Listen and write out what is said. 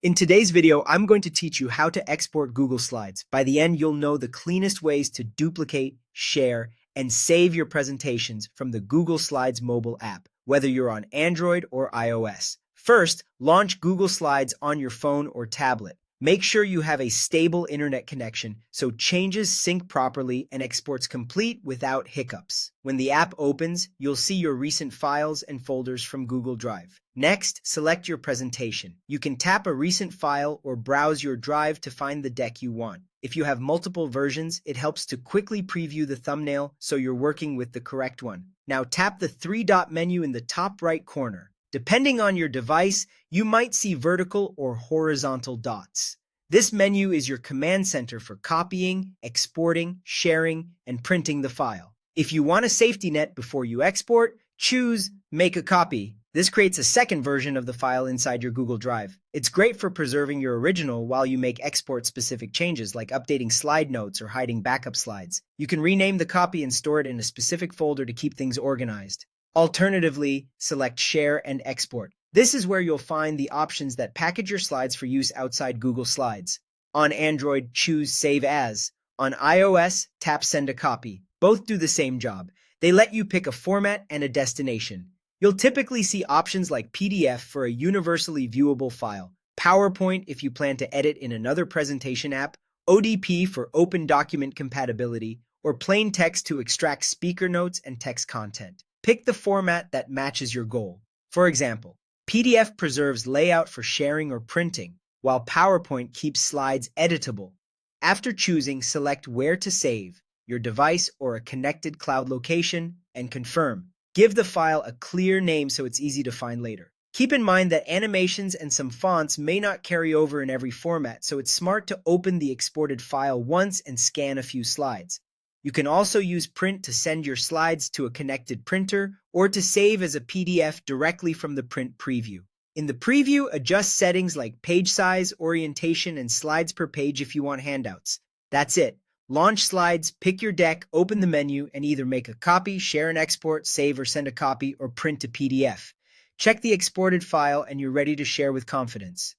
In today's video, I'm going to teach you how to export Google Slides. By the end, you'll know the cleanest ways to duplicate, share, and save your presentations from the Google Slides mobile app, whether you're on Android or iOS. First, launch Google Slides on your phone or tablet. Make sure you have a stable internet connection so changes sync properly and exports complete without hiccups. When the app opens, you'll see your recent files and folders from Google Drive. Next, select your presentation. You can tap a recent file or browse your drive to find the deck you want. If you have multiple versions, it helps to quickly preview the thumbnail so you're working with the correct one. Now tap the three-dot menu in the top right corner. Depending on your device, you might see vertical or horizontal dots. This menu is your command center for copying, exporting, sharing, and printing the file. If you want a safety net before you export, choose Make a Copy. This creates a second version of the file inside your Google Drive. It's great for preserving your original while you make export-specific changes like updating slide notes or hiding backup slides. You can rename the copy and store it in a specific folder to keep things organized. Alternatively, select Share and Export. This is where you'll find the options that package your slides for use outside Google Slides. On Android, choose Save As. On iOS, tap Send a Copy. Both do the same job. They let you pick a format and a destination. You'll typically see options like PDF for a universally viewable file, PowerPoint if you plan to edit in another presentation app, ODP for open document compatibility, or plain text to extract speaker notes and text content. Pick the format that matches your goal. For example, PDF preserves layout for sharing or printing, while PowerPoint keeps slides editable. After choosing, select where to save, your device or a connected cloud location, and confirm. Give the file a clear name so it's easy to find later. Keep in mind that animations and some fonts may not carry over in every format, so it's smart to open the exported file once and scan a few slides. You can also use Print to send your slides to a connected printer or to save as a PDF directly from the print preview. In the preview, adjust settings like page size, orientation, and slides per page if you want handouts. That's it. Launch Slides, pick your deck, open the menu, and either make a copy, share and export, save or send a copy, or print to PDF. Check the exported file and you're ready to share with confidence.